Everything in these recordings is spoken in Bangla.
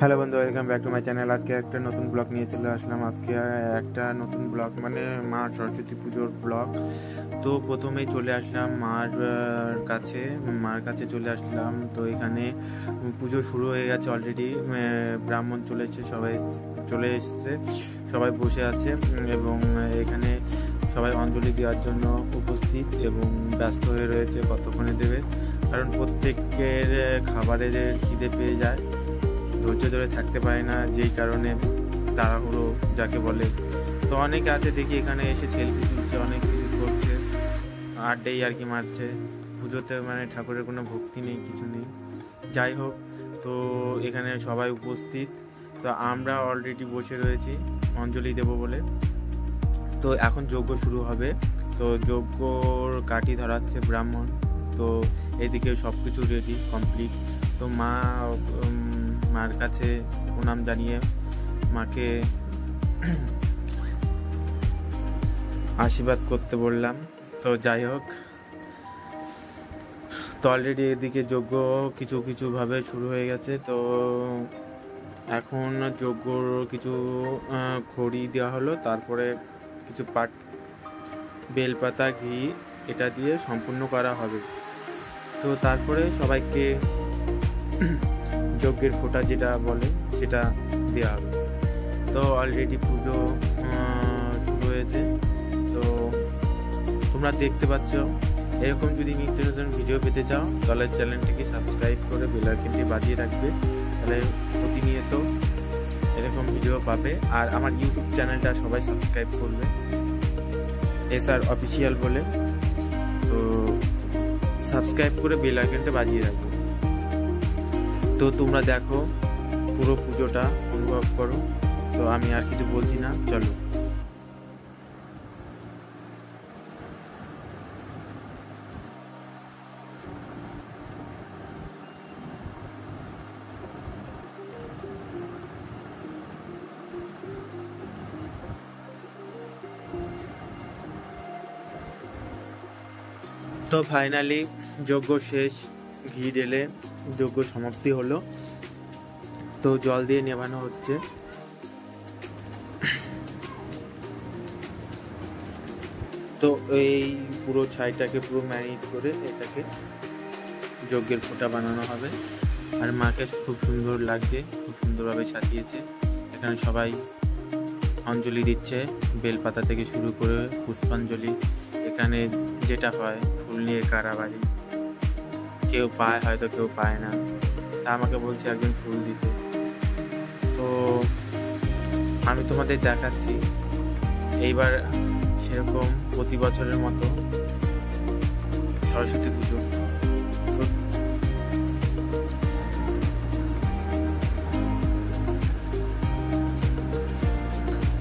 হ্যালো বন্ধু, welcome back to my channel. আজকে একটা নতুন ব্লগ নিয়ে চলে আসলাম। আজকে একটা নতুন ব্লগ মানে মা সরস্বতী পুজোর ব্লগ। তো প্রথমেই চলে আসলাম মার কাছে চলে আসলাম। তো এখানে পুজো শুরু হয়ে গেছে অলরেডি। ব্রাহ্মণ সবাই চলে এসেছে, সবাই বসে আছে এবং এখানে সবাই অঞ্জলি দেওয়ার জন্য উপস্থিত এবং ব্যস্ত হয়ে রয়েছে কতক্ষণে দেবে, কারণ প্রত্যেকের খাবারের খিদে পেয়ে যায়, ধৈর্য ধরে থাকতে পারে না, যেই কারণে তাড়াহুড়ো যাকে বলে। তো অনেকে আছে দেখি এখানে এসে সেলফি তুলছে, অনেক কিছু করছে, আড্ডাই আর কি মারছে। পুজোতে মানে ঠাকুরের কোনো ভক্তি নেই, কিছু নেই। যাই হোক, তো এখানে সবাই উপস্থিত। তো আমরা অলরেডি বসে রয়েছি অঞ্জলি দেব বলে। তো এখন যজ্ঞ শুরু হবে। তো যজ্ঞর কাঠি ধরাচ্ছে ব্রাহ্মণ। তো এদিকে সব কিছু রেডি কমপ্লিট। তো মার কাছে প্রণাম জানিয়ে মাকে আশীর্বাদ করতে বললাম। তো যাই হোক, তো অলরেডি এদিকে যজ্ঞ কিছুভাবে শুরু হয়ে গেছে। তো এখন যজ্ঞর কিছু খড়ি দেওয়া হলো, তারপরে কিছু বেলপাতা, ঘি এটা দিয়ে সম্পূর্ণ করা হবে। তো তারপরে সবাইকে যজ্ঞের ফোঁটা যেটা বলে সেটা দেওয়া হবে। তো অলরেডি পুজো শুরু হয়েছে। তো তোমরা দেখতে পাচ্ছ। এরকম যদি নিত্য নতুন ভিডিও পেতে চাও তাহলে চ্যানেলটিকে সাবস্ক্রাইব করে বেল আইকনটি বাজিয়ে রাখবে, তাহলে প্রতিনিয়ত এরকম ভিডিও পাবে। আর আমার ইউটিউব চ্যানেলটা সবাই সাবস্ক্রাইব করবে, SR অফিসিয়াল বলে। তো সাবস্ক্রাইব করে বেল আইকনটা বাজিয়ে রাখবে। তো তোমরা দেখো, পুরো পুজোটা অনুভব করো। তো আমি আর কিছু বলছি না, চলো। তো ফাইনালি যজ্ঞ শেষ, ঘি ঢেলে যজ্ঞ সমাপ্তি হলো। তো জল দিয়ে নেভানো হচ্ছে। তো এই পুরো ছাইটাকে পুরো ম্যারিনেট করে এটাকে যজ্ঞের ফোঁটা বানানো হবে। আর মাকে খুব সুন্দর লাগছে, খুব সুন্দরভাবে সাজিয়েছে। এখানে সবাই অঞ্জলি দিচ্ছে, বেলপাতা থেকে শুরু করে পুষ্পাঞ্জলি। এখানে যেটা হয়, ফুল নিয়ে কারাবাড়ি, কেউ পায় হয়তো, কেউ পায় না। তা আমাকে বলছে একজন ফুল দিতে। তো আমি তোমাদের দেখাচ্ছি এইবার সেরকম প্রতি বছরের মতো সরস্বতী পুজো।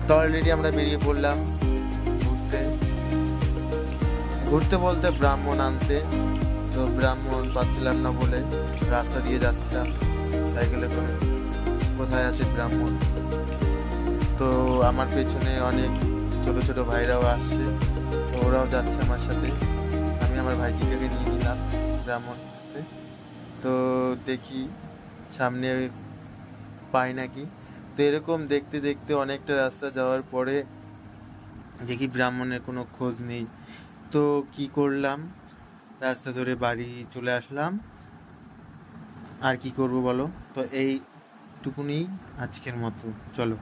তো অলরেডি আমরা বেরিয়ে পড়লাম ঘুরতে বলতে ব্রাহ্মণ আনতে। তো ব্রাহ্মণ পাচ্ছিলাম না বলে রাস্তা দিয়ে যাচ্ছিলাম সাইকেলে করে। কোথায় আছে ব্রাহ্মণ? তো আমার পেছনে অনেক ছোট ছোট ভাইরাও আসছে, তো ওরাও যাচ্ছে আমার সাথে। আমি আমার ভাইজিটাকে নিয়ে নিলাম ব্রাহ্মণ খুঁজতে। তো দেখি সামনে পাই নাকি। তো এরকম দেখতে দেখতে অনেকটা রাস্তা যাওয়ার পরে দেখি ব্রাহ্মণের কোনো খোঁজ নেই। তো কি করলাম, রাস্তা ধরে বাড়ি চলে আসলাম। আর কি করব বলো। তো এইটুকুনি আজকের মতো, চলো।